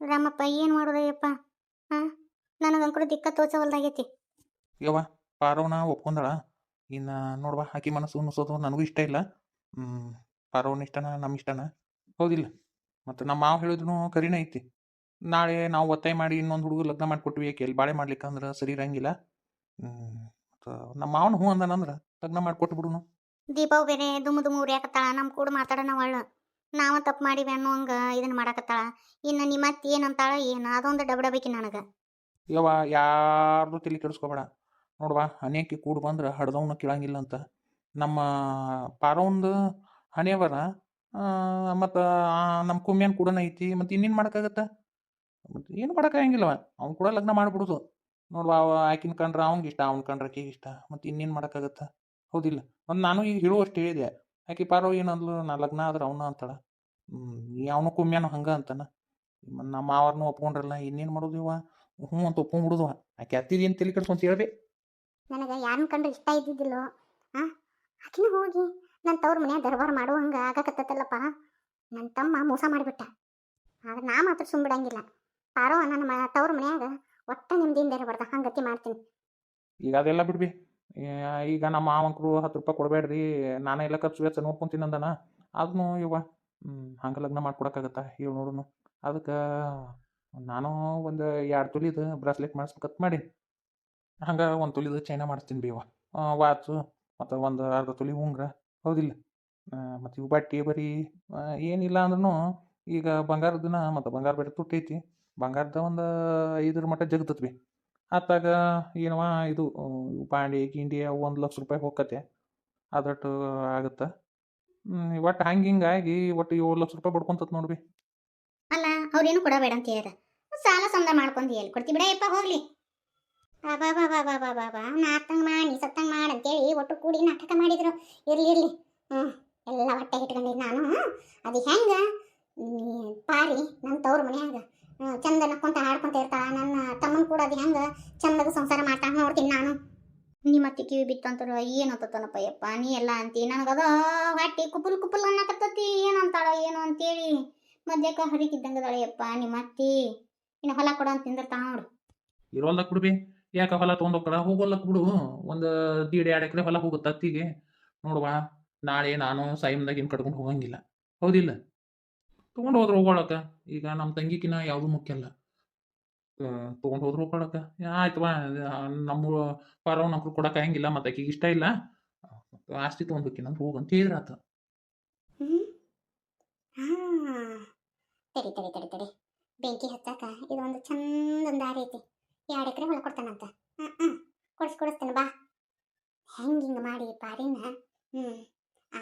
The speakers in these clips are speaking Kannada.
ರಾಮಪ್ಪ ಏನು ಮಾಡೋದಯ್ಯಪ್ಪ? ಹಾಂ, ನನಗಂಕರು ದಿಕ್ಕ ತೋಚವಲ್ದಾಗೈತಿ. ಯವ್ವ ಪಾರವನ ಒಪ್ಕೊಂಡಳ. ಇನ್ನು ನೋಡುವ ಆಕಿ ಮನಸ್ಸು ನುಸೋದು ನನಗೂ ಇಷ್ಟ ಇಲ್ಲ. ಪಾರವನ ಇಷ್ಟನ ನಮ್ಮ ಇಷ್ಟನ ಹೌದಿಲ್ಲ. ಮತ್ತು ನಮ್ಮ ಮಾವ ಹೇಳಿದ್ರು ಕರಿನ ಐತಿ. ನಾಳೆ ನಾವು ಒತ್ತಾಯ ಮಾಡಿ ಇನ್ನೊಂದು ಹುಡುಗ ಲಗ್ನ ಮಾಡಿಕೊಟ್ವಿ ಆಕೆ ಎಲ್ಲಿ ಬಾಳೆ ಮಾಡ್ಲಿಕ್ಕಂದ್ರೆ ಸರಿ ಇರಂಗಿಲ್ಲ. ಮತ್ತು ನಮ್ಮ ಮಾವನ ಹ್ಞೂ ಅಂದನಂದ್ರೆ ಲಗ್ನ ಮಾಡಿಕೊಟ್ಬಿಡುನು. ದೀಪಾವು ಬೇರೆ ದುಮ್ಮು ದುಮ್ಮು ಉರಿಯಾಕತ್ತಾಳ. ನಮ್ಮ ಕೂಡ ಮಾತಾಡೋಣ ಒಳ್ಳು. ನಾವ ತಪ್ಪು ಮಾಡಿವಿ ಅನ್ನೋ ಹಂಗೆ ಇದನ್ನ ಮಾಡಾಕತ್ತಾಳ. ಇನ್ನು ನಿಮ್ಮ ಅತ್ತೆ ಏನಂತಾಳ ಏನು ಅದೊಂದು ಡಬಡಬೇಕಿ ನನಗೆ. ಯವ್ವ ಯಾರ್ದು ತಲೆ ಕೆಡಿಸ್ಕೊಬೇಡ. ನೋಡುವ ಹನಿಯಕ್ಕೆ ಕೂಡು ಬಂದ್ರೆ ಹಡ್ದವನ್ನ ಕೇಳಂಗಿಲ್ಲ ಅಂತ ನಮ್ಮ ಪಾರವಂದು ಹಣೆಯವರ. ಮತ್ತು ನಮ್ಮ ಕುಮ್ಯಾನ್ ಕೂಡ ಐತಿ. ಮತ್ತು ಇನ್ನೇನು ಮಾಡೋಕ್ಕಾಗತ್ತೆ? ಮತ್ತು ಏನು ಮಾಡೋಕ್ಕಾಗಂಗಿಲ್ಲವ. ಅವ್ನು ಕೂಡ ಲಗ್ನ ಮಾಡಿಬಿಡುದು. ನೋಡುವ ಅವ ಆಕಿನ ಕಂಡ್ರೆ ಅವ್ನಿಗೆ ಇಷ್ಟ, ಅವ್ನ ಕಂಡ್ರೆ ಆಕಿಗೆ ಇಷ್ಟ. ಮತ್ತು ಇನ್ನೇನು ಮಾಡೋಕ್ಕಾಗತ್ತೆ ಹೌದಿಲ್ಲ. ಮತ್ತು ನಾನು ಈಗ ಹೇಳುವಷ್ಟು ಹೇಳಿದೆ. ಆಕೆ ಪಾರವ್ ಏನಂದ್ಲು, ನಾ ಲಗ್ನ ಆದ್ರೆ ಅವನ ಅಂತಾಳ. ಅವನು ಕುಮ್ಯಾನು ಹಂಗೆ ಅಂತಾನ. ನಮ್ಮ ಮಾವರ್ನು ಒಪ್ಕೊಂಡ್ರಲ್ಲ, ಇನ್ನೇನು ಮಾಡೋದು ಇವ? ಹ್ಞೂ ಅಂತ ಒಪ್ಕೊಂಡ್ಬಿಡುದು. ಆಕೆ ಅತ್ತಿದೇನು ತಲೆ ಕೆಡ್ಸ್ಕೊಂತ ಹೇಳ್ದೆ. ನನಗೆ ಯಾರನ್ನ ಕಂಡ್ರೆ ಇಷ್ಟ ಇದ್ದಿದ್ದಿಲ್ಲೋ ಆಕಿನ ಹೋಗಿ ನನ್ನ ತವ್ರ ಮನ್ಯಾಗ ದರ್ಬಾರ್ ಮಾಡೋ ಹಂಗೆ ಆಗಾಕತ್ತಲ್ಲಪ್ಪ. ನನ್ನ ತಮ್ಮ ಮೋಸ ಮಾಡಿಬಿಟ್ಟ. ಆದ್ರೆ ನಾ ಮಾತ್ರ ಸುಮ್ಬಿಡಂಗಿಲ್ಲ. ಪಾರೋ ನನ್ನ ತವ್ರ ಮನ್ಯಾಗ ಒಟ್ಟ ನಿಮ್ದಿಂದ ಇರಬಾರ್ದ ಹಂಗತಿ ಮಾಡ್ತೀನಿ. ಈಗ ಅದೆಲ್ಲ ಬಿಡ್ಬಿ. ಈಗ ನಮ್ಮ ಮಾವಂಕರು 10 ರೂಪಾಯಿ ಕೊಡಬೇಡ್ರಿ, ನಾನೇ ಎಲ್ಲ ಖರ್ಚು ವೆಚ್ಚ ನೋಡ್ಕೊಂತೀನಿ ಅಂದನ. ಅದನ್ನು ಇವ ಹಂಗೆ ಲಗ್ನ ಮಾಡ್ಕೊಡಕ್ಕಾಗತ್ತಾ ಹೇಳಿ ನೋಡುನು. ಅದಕ್ಕೆ ನಾನು ಒಂದು 2 ತೊಲಿದು ಬ್ರಾಸ್ಲೆಟ್ ಮಾಡಿಸ್ಬೇಕತ್ ಮಾಡೀನಿ. ಹಂಗೆ 1 ತೊಲಿದು ಚೈನ ಮಾಡಿಸ್ತೀನಿ ಬಿ. ವಾಚು ಮತ್ತು ಒಂದು ಅರ್ಧ ತೊಲಿ ಉಂಗ್ರ ಹೌದಿಲ್ಲ. ಮತ್ತು ಇವು ಬಟ್ಟೆ ಬರೀ ಏನಿಲ್ಲ ಅಂದ್ರೂ ಈಗ ಬಂಗಾರದನ ಮತ್ತು ಬಂಗಾರ ಬೇರೆ ತುಟ್ಟೈತಿ. ಬಂಗಾರದ ಒಂದು 5 ಮಟ್ಟ ಜಗತತ್ ಬಿ. ಅತ್ತಾಗ ಏನವ ಇದು ಬಾಂಡೆ ಗಿಂಡಿ ಅವು 1 ಲಕ್ಷ ರೂಪಾಯಿ ಹೋಗತ್ತೆ. ಅದಟ್ಟು ಆಗುತ್ತೆ. ಒಟ್ಟು ಹಂಗೆ ಹಿಂಗಾಗಿ ಒಟ್ಟು 7 ಲಕ್ಷ ರೂಪಾಯಿ ಬಡ್ಕೊಂತತ್ ನೋಡ್ಬಿ. ಅಲ್ಲ ಅವ್ರೇನು ಕೊಡಬೇಡ ಅಂತ ಹೇಳ್ಯಾರ. ಸಾಲ ಸಮದ ಮಾಡ್ಕೊಂಡು ಎಲ್ಲಿ ಕೊಡ್ತಿ ಬಿಡಯಪ್ಪ ಹೋಗ್ಲಿ. ಬಾಬಾ ಬಾಬಾ ಬಾಬಾ ಬಾಬಾ ನಾ ಅತ್ತಂಗೆ ಮಾಡಿ ಸತ್ತಂಗೆ ಮಾಡಿ ಅಂತೇಳಿ ಒಟ್ಟು ಕೂಡಿ ನಾಟಕ ಮಾಡಿದ್ರು. ಇರ್ಲಿ ಇರ್ಲಿ. ಎಲ್ಲ ಹೊಟ್ಟೆ ಇಟ್ಕೊಂಡಿದ್ದು ನಾನು. ಅದು ಹೆಂಗೆ ಪಾರಿ ನನ್ನ ತವ್ರ ಮನ್ಯಾಗ ಚಂದ ನಕ್ಕೊಂತ ಹಾಡ್ಕೊಂತ ಇರ್ತಾಳ. ನನ್ನ ತಮ್ಮನ ಕೂಡ ಅದು ಹೆಂಗೆ ಚಂದಾಗ ಸಂಸಾರ ಮಾಡ್ತಾ ನೋಡ್ತೀನಿ ನಾನು. ನಿಮ್ಮ ಅತ್ತಿ ಕಿವಿ ಬಿತ್ತಂತಾರ ಏನತ್ತನಪ್ಪ ಯಪ್ಪ ನೀ ಎಲ್ಲ ಅಂತಿ. ನನಗದ ಹೊಟ್ಟಿ ಕುಪುಲ್ ಕುಪುಲ್ ಅನ್ನಕತ್ತತಿ. ಏನಂತಾಳ ಏನು ಅಂತೇಳಿ ಮದ್ಯಕ್ಕೆ ಹರಿಕಿದ್ದಂಗದಾಳೆ ಯಪ್ಪ ನಿಮ್ಮ ಅತ್ತಿ. ಇನ್ನು ಹೊಲ ಕೊಡ ಅಂತ ತಿಂದಿರ್ತಾಳ ನೋಡು. ಇರೋಲ್ದಕ್ಕೆ ಬಿಡ್ಬಿ. ಯಾಕೆ ಹೊಲ ತೊಗೊಂಡೋಗ್ಕಳ ಹೋಗೋಲ್ಲಕ್ಕೆ ಬಿಡು. ಒಂದು 1.5-2 ಎಕರೆ ಹೊಲ ಹೋಗುತ್ತೆ ಅತ್ತಿಗೆ. ನೋಡುವ ನಾಳೆ ನಾನು ಸಾಯಿಮ್ದಾಗ ಕಟ್ಕೊಂಡು ಹೋಗಂಗಿಲ್ಲ ಹೌದಿಲ್ಲ. ತೊಗೊಂಡು ಹೋದ್ರೆ ಹೋಗೋಳಕ್ಕ. ಈಗ ನಮ್ಮ ತಂಗಿಕಿನ ಯಾವುದು ಮುಖ್ಯ ಅಲ್ಲ. ತೊಗೊಂಡು ಹೋದ್ರೆ ಹೋಗೋಳಕ್ಕ. ಆಯ್ತು ಬಾ. ನಮ್ಮ ಪಾರವ್ ನಮ್ಗೆ ಕೊಡಕ್ಕೆ ಆಗಂಗಿಲ್ಲ, ಮತ್ತು ಆಕಿಗೆ ಇಷ್ಟ ಇಲ್ಲ. ಆಸ್ತಿ ತೊಗೊಂಡ್ಬೇಕಿನಂತ ಹೋಗಂತ ಹೇಳಿದ್ರಾತ. ತಡಿ ತಡಿ ತಡಿ ತಡಿ ಬೆಂಕಿ ಹಚ್ಚಾಕ ಇದೊಂದು ಚಂದೊಂದು ದಾರಿ ಐತಿ. 2 ಎಕರೆ ಹೊಲ ಕೊಡ್ತಾನಂತ. ಕೊಡಿಸ್ತೇನೆ ಬಾ. ಹಿಂಗೆ ಮಾಡಿ ಪಾರಿನ ಆ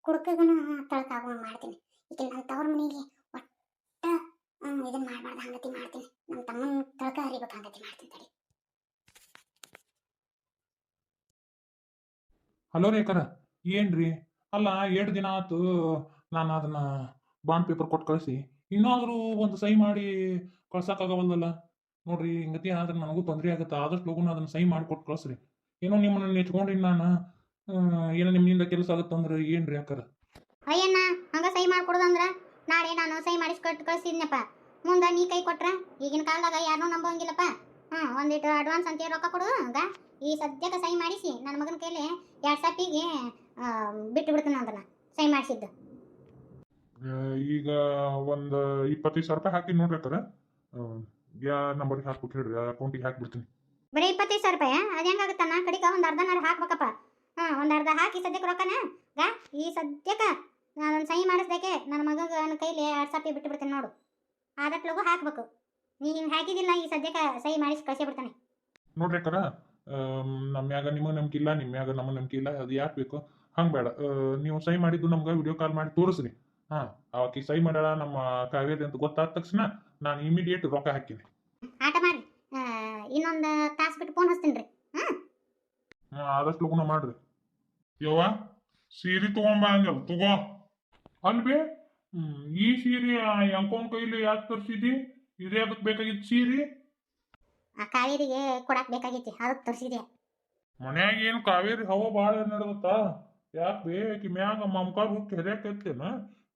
ಕುಡ್ಕಗನ ತಳಕಾಗುವಂಗೆ ಮಾಡ್ತೀನಿ. ಈಗ ನನ್ನ ತವ್ರ ಮನೆಗೆ ಒಟ್ಟ ಇದನ್ನ ಮಾಡಬಾರ್ದು ಹಂಗತಿ ಮಾಡ್ತೀನಿ. ನಮ್ಮ ತಮ್ಮನ ತಳಕ ಹರಿಬೇಕು ಹಂಗತಿ ಮಾಡ್ತೀನಿ ತಡಿ. ಹಲೋ ರೇಖರ ಏನ್ರಿ? ಅಲ್ಲ 2 ದಿನ ಆಯ್ತು ನಾನು ಅದನ್ನ ಬಾಂಡ್ ಪೇಪರ್ ಕೊಟ್ಟು ಕಳಿಸಿ. ಇನ್ನಾದರೂ ಒಂದು ಸಹಿ ಮಾಡಿ ಕಳ್ಸಕ್ಕಾಗವಲ್ದಲ್ಲ ನೋಡ್ರಿ. ಹಿಂಗತಿ ಏನಾದ್ರೆ ನನಗೂ ತೊಂದರೆ ಆಗುತ್ತೆ. ಆದಷ್ಟು ಲಗುನ ಅದನ್ನ ಸಹಿ ಮಾಡಿ ಕೊಟ್ಟು ಕಳಿಸ್ರಿ. ಏನೋ ನಿಮ್ಮನ್ನ ನೆಚ್ಕೊಂಡ್ರಿ ನಾನು. ಏನೋ ನಿಮ್ಮಿಂದ ಕೆಲಸ ಆಗುತ್ತಂದ್ರೆ ಏನ್ರಿ ಅಕ್ಕರ? ಅಯ್ಯಣ್ಣ ಹಂಗ ಸಹಿ ಮಾಡ್ಕೊಡ್ದಂದ್ರ ನಾಳೆ ನಾನು ಸಹಿ ಮಾಡಿಸ್ಕೊಟ್ಟು ಕಳ್ಸಿದ್ನಪ್ಪ. ಮುಂದೆ ನೀ ಕೈ ಕೊಟ್ರ ಈಗಿನ ಕಾಲದಾಗ ಯಾರನ್ನೂ ನಂಬಂಗಿಲ್ಲಪ್ಪ. ಒಂದಿಟ್ಟು ಅಡ್ವಾನ್ಸ್ ಅಂತ ರೊಕ್ಕ ಕೊಡು. ಈ ಸದ್ಯಕ್ಕೆ ಸಹಿ ಮಾಡಿಸಿ ನನ್ನ ಮಗನ ಕೈಲಿ 2 ಸಪಿಗೆ ಬಿಟ್ಟು ಬಿಡ್ತೀನಿ ಅದನ್ನ ಸಹಿ ಮಾಡಿಸಿದ್ದು. ಈಗ ಒಂದು 25,000 ರೂಪಾಯಿ ಹಾಕಿ ನೋಡ್ರಿ ಅಕ್ಕರ. ಯಾ ನಂಬರ್ಗೆ ಹಾಕ್ಬಿಟ್ಟು ಹೇಳ್ರಿ, ಅಕೌಂಟಿಗೆ ಹಾಕ್ಬಿಡ್ತೀನಿ. ಬರೀ 25,000 ರೂಪಾಯಿ ಅದು ಹೆಂಗಾಗುತ್ತಣ್ಣ? ಕಡಿಕ ಒಂದು ಅರ್ಧನಾರು ಹಾಕ್ಬೇಕಪ್ಪ. ಒಂದು ಅರ್ಧ ಹಾಕಿ ಸದ್ಯಕ್ಕೆ ರೊಕ್ಕನ ಈ ಸದ್ಯಕ್ಕೆ ನಾನೊಂದು ಸಹಿ ಮಾಡಿಸ್ದಕ್ಕೆ ನನ್ನ ಮಗನ ಕೈಲಿ 2 ಸಪಿ ಬಿಟ್ಟು ಬಿಡ್ತೀನಿ ನೋಡು. ಆದಷ್ಟು ಲಗು ಹಾಕ್ಬೇಕು. ನೀ ಹಿಂಗೆ ಹಾಕಿದಿಲ್ಲ ಈ ಸದ್ಯಕ್ಕೆ ಸಹಿ ಮಾಡಿಸಿ ಕಳಿಸಿ ಬಿಡ್ತಾನೆ ನೋಡ್ರಿ ಅಕ್ಕರ. ನಮ್ಮ ಮ್ಯಾಗ ನಿಮಗೆ ನಂಬಿಕೆ ಇಲ್ಲ, ನಿಮ್ಮ ಮ್ಯಾಗ ನಮಗೆ ನಂಬಿಕೆ ಇಲ್ಲ. ಅದು ಯಾಕೆ ಬೇಕು ಹಂಗೆ ಬೇಡ. ನೀವು ಸಹಿ ಮಾಡಿದ್ದು ನಮ್ಗೆ ವಿಡಿಯೋ ಕಾಲ್ ಮಾಡಿ ತೋರಿಸ್ರಿ. ಆಕಿ ಸಹಿ ಮಾಡ್ಯಾಳ ನಮ್ಮ ಕಾವೇರಿ ಅಂತ ಗೊತ್ತಾದ ತಕ್ಷಣ ನಾನು ಇಮಿಡಿಯೇಟ್ ರೊಕ್ಕ ಹಾಕಿನಿ. ಆಟ ಮಾಡಿ. ಇನ್ನೊಂದು ತಾಸು ಬಿಟ್ಟು ಫೋನ್ ಹಚ್ತೀನಿ ರೀ. ಆದಷ್ಟು ಲಗುನ ಮಾಡ್ರಿ. ಯವ್ವ ಸೀರೆ ತಗೊಂಬ ಹಂಗಲ್ಲ ತಗೋ. ಅಲ್ಬೇ ಈ ಸೀರೆ ಅಂಕೋನ್ ಕೈಲಿ ಯಾಕೆ ತರಿಸಿದಿ? ಇದೇ ಅದಕ್ಕೆ ಬೇಕಾಗಿತ್ತು ಸೀರೆ? ಆ ಕಾವೇರಿಗೆ ಕೊಡಾಕ್ ಬೇಕಾಗಿತ್ತು ಅದಕ್ಕೆ ತರಿಸಿದೆ. ಮನ್ಯಾಗ ಏನು ಕಾವೇರಿ ಹವ ಭಾಳ ನಡೆದತ್ತ? ಯಾಕೆ ಬೇಕಿ ಮ್ಯಾಗ ಮಮಕಾರ ಹುಚ್ಚಿ ಹೆರ್ಯಾಕತ್ತೇನ?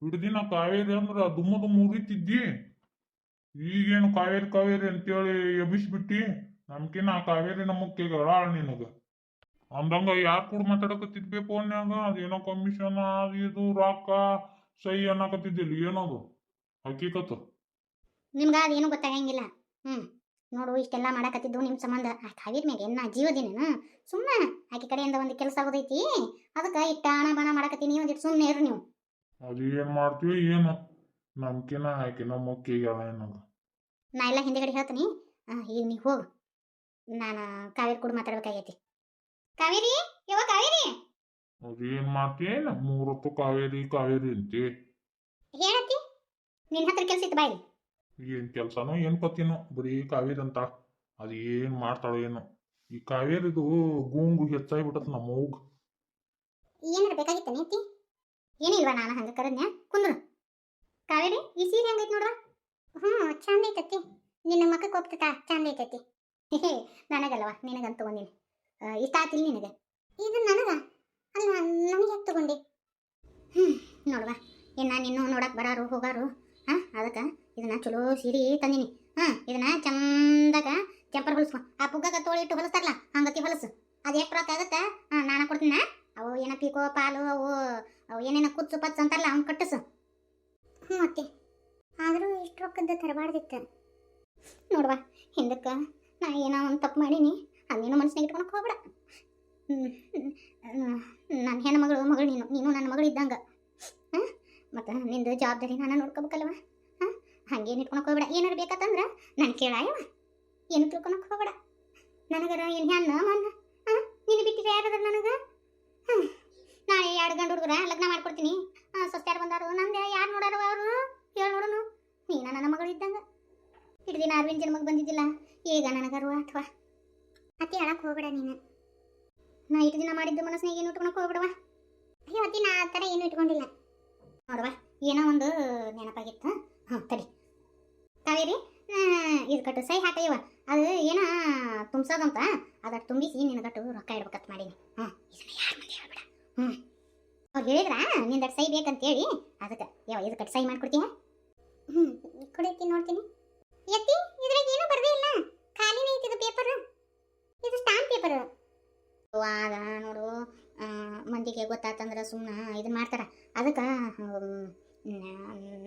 ಹಿಡ್ದಿನ ಕಾವೇರಿ ಅಂದ್ರ ದುಮ್ಮ ದುಮ್ಮ ಉರಿತಿದ್ದಿ. ಈಗೇನು ಕಾವೇರಿ ಕಾವೇರಿ ಅಂತೇಳಿ ಎಬ್ಬಿಸ್ಬಿಟ್ಟಿ ನಮ್ಕಿನ್ನ ಆ ಕಾವೇರಿ ನಮ್ಮಕ್ಕೆಗಳ ನಿನಗ ಅಂದಂಗ ಯಾರ್ ಕೂಡ ಮಾತಾಡಕತ್ತಿದ್ವಿ ಫೋನ್ಯಾಗ ಅದೇನೋ ಕಮಿಷನ್ ಅದು ಇದು ರೊಕ್ಕ ಸಹಿ ಅನ್ನಕತ್ತಿದ್ದಿಲ್ಲ ಏನದು ಹಕೀಕತ್ ನಿಮ್ಗೆ ಅದೇನು ಗೊತ್ತಾಗಂಗಿಲ್ಲ ನೋಡು ಇಷ್ಟೆಲ್ಲ ಮಾಡಕತ್ತಿದ್ದು ನಿಮ್ಮ ಸಂಬಂಧ ಆ ಕಾವೇರಿ ಮ್ಯಾಗ ಏನ ಜೀವದಿನ ಸುಮ್ಮನೆ ಆಕೆ ಕಡೆಯಿಂದ ಒಂದು ಕೆಲಸ ಆಗೋದೈತಿ ಅದಕ್ಕೆ ಇಟ್ಟ ಹಣ ಬಣ ಮಾಡಕತ್ತೀನಿ ಒಂದಿಟ್ಟು ಸುಮ್ಮನೆ ಇರು ನೀವು. ಅದು ಏನ್ ಮಾಡ್ತೀವಿ ಏನು ನಮ್ಕಿನ ಆಕಿನ ಮುಖ್ಯ ಏನದ ನಾ ಎಲ್ಲ ಹಿಂದೆಗಡೆ ಹೇಳ್ತೀನಿ ಈಗ ನೀವು ಹೋಗು ನಾನು ಕಾವೇರಿ ಕೂಡ ಮಾತಾಡ್ಬೇಕಾಗೈತಿ. ಕಾವೇರಿ ಯವ್ವ ಕಾವೇರಿ ಅದೇನ್ ಮಾಡ್ತೀಯ ಮೂರೊತ್ತು ಕಾವೇರಿ ಕಾವೇರಿ ಅಂತಿ ಹೇಳತ್ತಿ ನಿನ್ನ ಹತ್ರ ಕೆಲಸ ಇತ್ತು ಬಾಯಿ. ಏನ್ ಕೆಲ್ಸನೋ ಏನ್ ಕತ್ತಿನೋ ಬರೀ ಕಾವೇರಿ ಅಂತ ಅದ್ ಏನ್ ಮಾಡ್ತಾಳೋ ಏನೋ ಈ ಕಾವೇರಿದು ಗೂಂಗು ಹೆಚ್ಚಾಗ್ಬಿಟ್ಟತ್ ನಮ್ಮ ಅವ್ಗ ಏನಾರ ಬೇಕಾಗಿತ್ತ ನೀತಿ ಏನಿಲ್ವಾ ನಾನು ಹಂಗೆ ಕರದ್ನ್ಯಾ ಕುಂದ್ರು. ಕಾವೇರಿ ಈ ಸೀರೆ ಹೆಂಗೈತಿ ನೋಡ್ರ. ಚಂದ ಐತತಿ ನಿನ್ನ ಮಕ್ಕಕ್ಕೆ ಹೋಗ್ತತ ಚಂದ ಐತತಿ. ನನಗಲ್ವಾ ನಿನಗಂತ ತಗೊಂಡಿನಿ ಇಷ್ಟ ಆತಿಲ್ಲ ನಿನಗೆ ಇದು ನನಗ ಅಲ್ಲ ನನಗೆ ಯಾಕೆ ತಗೊಂಡಿ. ನೋಡ್ವಾ ಇನ್ನು ನಿನ್ನೂ ನೋಡಕ್ ಬರಾರು ಹೋಗಾರು ಅದಕ್ಕೆ ಇದನ್ನ ಚಲೋ ಸೀರೆ ತಂದಿನಿ. ಇದನ್ನ ಚಂದಾಗ ಚಂಪರ್ ಹೊಲಸ್ಕೊ ಆ ಪುಗ್ಗಗ ತೋಳಿಟ್ಟು ಹೊಲಸ್ತಾರಲ್ಲ ಹಂಗತಿ ಹೊಲಸು ಅದು ಎಷ್ಟು ರೊಕ್ಕ ಆಗತ್ತೆ ನಾನು ಕೊಡ್ತೀನ. ಅವು ಏನ ಪೀಕೋ ಪಾಲು ಅವು ಏನೇನೋ ಕುಚ್ಚು ಪಚ್ಚು ಅಂತಾರಲ್ಲ ಅವ್ನು ಕಟ್ಟಿಸು. ಅತ್ತೆ ಆದರೂ ಇಷ್ಟು ರೊಕ್ಕದ ತರಬಾರ್ದಿತ್ತು ನೋಡ್ವಾ ಹಿಂದಕ್ಕೆ ನಾ ಏನೋ ಒಂದು ತಪ್ಪು ಮಾಡೀನಿ ಅದೇನೋ ಮನಸ್ಸಿನಾಗ ಇಟ್ಕೊಳಕ್ಕೆ ಹೋಗ್ಬೇಡ. ನನ್ನ ಹೆಣ್ಣು ಮಗಳು ನೀನು ನನ್ನ ಮಗಳು ಇದ್ದಂಗೆ ಮತ್ತು ನಿಂದು ಜವಾಬ್ದಾರಿ ನಾನು ನೋಡ್ಕೋಬೇಕಲ್ವ. ಹಂಗೇನು ಇಟ್ಕೊಳಕ್ಕೆ ಹೋಗ್ಬೇಡ. ಏನಾರು ಬೇಕಾತಂದ್ರೆ ನಾನು ಕೇಳಾಯವ ಏನು ತಿಳ್ಕೊಳಕ್ಕೆ ಹೋಗ್ಬೇಡ. ನನಗರ ಏನು ಹೆಣ್ಣು ಮಣ್ಣ ನೀನು ಬಿಟ್ಟಿದ್ರೆ ಯಾರದ್ರ ನನಗೆ. ನಾಳೆ 2 ಗಂಡು ಹುಡುಗರ ಲಗ್ನ ಮಾಡ್ಕೊಡ್ತೀನಿ. ಸೊಸ್ತ್ಯಾರು ಬಂದಾರು ನಂದೆ ಯಾರು ನೋಡಾರು ಅವರು ಹೇಳಿ ನೋಡೋನು. ನೀನ ನನ್ನ ಮಗಳು ಇದ್ದಂಗೆ ಇಟ್ಟು ದಿನ ಅರವಿಂದ್ ಜನ್ಮಕ್ಕೆ ಬಂದಿದ್ದಿಲ್ಲ ಈಗ ನನಗರುವ ಅಥವಾ ಅತಿ ಹೇಳಕ್ಕೆ ಹೋಗ್ಬೇಡ ನೀನು. ನಾ ಇಟ್ಟು ದಿನ ಮಾಡಿದ್ದು ಮನಸ್ಸಿನಾಗ ಏನು ಇಟ್ಕೊಳಕ್ಕೆ ಹೋಗ್ಬಿಡವ. ಅಯ್ಯೋ ಅತಿ ನಾ ಆ ಥರ ಏನು ಇಟ್ಕೊಂಡಿಲ್ಲ ನೋಡುವ ಏನೋ ಒಂದು ನೆನಪಾಗಿತ್ತು. ತಡಿ ಕಾವೇರಿ ಇದು ಕಟ್ಟು ಸೈ ಹಾಕಯ್ಯವ ಅದು ಏನೋ ತುಂಬಿಸೋದಂತ ಅದಟ್ಟು ತುಂಬಿಸಿ ನಿನಗಟ್ಟು ರೊಕ್ಕ ಇಡ್ಬೇಕಂತ ಮಾಡೀನಿ. ಇದನ್ನ ಯಾರ ಮುಂದೆ ಹೇಳ್ಬೇಡ. ಅವ್ರು ಹೇಳಿದ್ರ ನಿಂದಟ್ಟು ಸೈ ಬೇಕಂತೇಳಿ ಅದಕ್ಕೆ ಯಾವ ಇದು ಕಟ್ಟು ಸೈ ಮಾಡ್ಕೊಡ್ತೀಯ. ಕೊಡೈತಿ ನೋಡ್ತೀನಿ. ಎತ್ತಿ ಇದ್ರಾಗ ಏನೂ ಬರದೇ ಇಲ್ಲ ಖಾಲಿನೇ ಐತಿ ಇದು ಪೇಪರ್. ಇದು ಸ್ಟಾಂಪ್ ಪೇಪರ್ ಅದ ನೋಡು. ಮಂದಿಗೆ ಗೊತ್ತಾತಂದ್ರೆ ಸುಮ್ಮನೆ ಇದನ್ನ ಮಾಡ್ತಾರ ಅದಕ್ಕೆ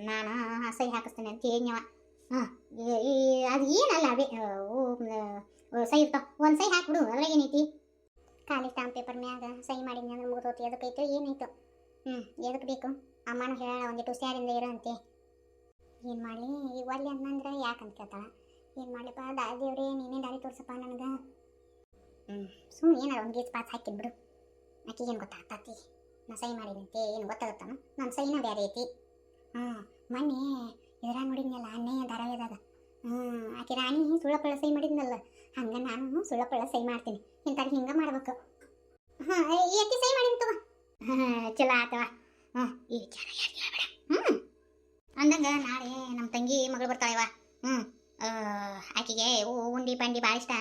ನಾನು ಸೈ ಹಾಕಿಸ್ತೇನೆ ಅಂತ ಹೇಳಿದ್ನವ. ಅದು ಏನಲ್ಲ ಅವೇ ಸೈ ಇರ್ತಾವ ಒಂದು ಸೈ ಹಾಕ್ಬಿಡು ಅದ್ರಾಗ ಏನೈತಿ. ಖಾಲಿ ಸ್ಟಾಂಪ್ ಪೇಪರ್ ಮ್ಯಾಗ ಸೈ ಮಾಡಿದ್ನಿ ಅಂದ್ರೆ ಮುಗಿದೋತಿ ಅದಕ್ಕೈತು ಏನಾಯ್ತು. ಎದಕ್ಕೆ ಬೇಕು ಅಮ್ಮನೂ ಹೇಳ ಒಂದಿಟ್ಟು ಹುಷಾರಿಂದ ಇರೋ ಅಂತೆ. ಏನು ಮಾಡಲಿ ಈಗ ಒಲ್ಲೆ ಅಂತಂದ್ರೆ ಯಾಕೆ ಅಂತ ಕೇಳ್ತಾಳ. ಏನು ಮಾಡಲಿಪ್ಪ ದೇವ್ರೇ ನೀನೇ ದಾರಿ ತೋರ್ಸಪ್ಪ ನನಗೆ. ಸುಮ್ಮನೆ ಏನಾರ ಒಂದು ಗೀಚ್ ಪಾಸ್ ಹಾಕಿದ್ಬಿಡು. ಆಕೆ ಏನು ಗೊತ್ತಾಗ್ತತಿ ನಾ ಸೈ ಮಾಡಿದಂತೆ ಏನು ಗೊತ್ತಾಗುತ್ತಾನ ನನ್ನ ಸೈನ ಬೇರೆ ಐತಿ. ಮೊನ್ನೆ ಇದ್ರಾಗ ನೋಡಿದ್ನಲ್ಲ ಅಣ್ಣಯ್ಯ ಧಾರಾವಾಹಿದಾಗ ಆಕೆ ರಾಣಿ ಸುಳ್ಳಪಳ್ಳ ಸೈ ಮಾಡಿದ್ನಲ್ಲ ಹಂಗೆ ನಾನು ಸುಳ್ಳಪಳ್ಳ ಸೈ ಮಾಡ್ತೀನಿ. ಇಂಥವ್ರಿಗೆ ಹಿಂಗೆ ಮಾಡ್ಬೇಕು. ಎತ್ತಿ ಸೈ ಮಾಡಿನ ತಗೋ. ಚಲೋ ಆತವ. ಈ ವಿಚಾರ ಯಾರು ಹೇಳ್ಬೇಡ. ಅಂದಂಗೆ ನಾಳೆ ನಮ್ಮ ತಂಗಿ ಮಗಳು ಬರ್ತಾಳೆವ. ಆಕೆಗೆ ಉಂಡಿ ಪಂಡಿ ಭಾಳ ಇಷ್ಟ.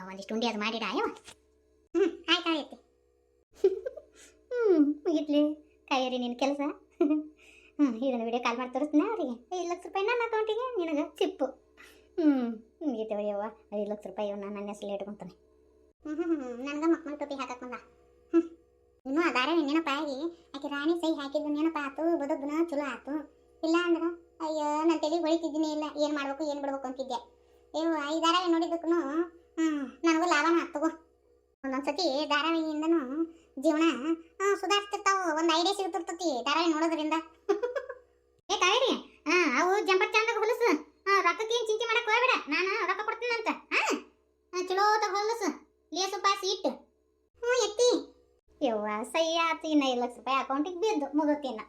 ಒಂದಿಷ್ಟು ಉಂಡಿ ಅದು ಮಾಡಿಡ ಅಯ್ಯವ. ಆಯ್ತು ಆಯ್ತು. ಮುಗಿತ್ಲಿ ಕಾವೇರಿ ನಿನ್ನ ಕೆಲಸ. ಇದನ್ನು ವಿಡಿಯೋ ಕಾಲ್ ಮಾಡಿ ತೋರಿಸ್ತೀನಿ ಅವರಿಗೆ. 5 ಲಕ್ಷ ರೂಪಾಯಿ ನನ್ನ ಅಕೌಂಟಿಗೆ ನಿನಗೆ ಚಿಪ್ಪು. ಮುಗಿತೇವ ಯವ್ವ 5 ಲಕ್ಷ ರೂಪಾಯಿ ಇವ್ ನಾನು ನನ್ನ ಹೆಸರು ಇಟ್ಕೊತಾನೆ. ನನಗೆ ಮಕ್ಕಳ ಟೋಪಿ ಹಾಕಕ್ಕೆ ಬಂದ. ಇನ್ನೂ ಅದಾರ ನೆನಪ ಆಗಿ ಆಕೆ ರಾಣಿ ಸೈ ಹಾಕಿದ್ದು ನೆನಪ ಆತು ಬದುಕ್ನ ಚಲೋ ಆತು. ಇಲ್ಲ ಅಂದ್ರೆ ಅಯ್ಯೋ ನನ್ನ ತಲೆ ಹೊಳಿತಿದ್ದೀನಿ ಇಲ್ಲ ಏನು ಮಾಡ್ಬೇಕು ಏನು ಬಿಡ್ಬೇಕು ಅಂತಿದ್ದೆ. ಈ ಧಾರಾವಾಹಿ ನೋಡಿದ್ದಕ್ಕೂ ನನಗೂ ಲಾಭನ ಆಗ್ತಗೋ. ಒಂದೊಂದ್ಸತಿ ಧಾರಾವಾಹಿಯಿಂದನೂ ಜೀವನ ಸುಧಾರಿಸ್ತಿರ್ತಾವ. ಒಂದು ಐಡಿಯಾ ಸಿಗ್ತಿರ್ತತಿ ಧಾರಾವಾಹಿ ನೋಡೋದ್ರಿಂದ. ಏ ಕಾವೇರಿ ಅವು ಜಂಪರ್ ಚಂದಾಗ ಹೊಲಸು ರೊಕ್ಕಕ್ಕೆ ಏನು ಚಿಂತೆ ಮಾಡಕ್ಕೆ ಹೋಗ್ಬೇಡ. ನಾನು ರೊಕ್ಕ ಕೊಡ್ತೀನಂತ. ಚಲೋ ತಗ ಹೊಲಸು ಲೇಸು ಪಾಸಿ ಇಟ್ಟು. ಎತ್ತಿ ಯವ್ವ ಸೈ ಆತು. ಇನ್ನು 5 ಲಕ್ಷ ರೂಪಾಯಿ ಅಕೌಂಟಿಗೆ ಬಿದ್ದು ಮುಗುತ್ತೇನ.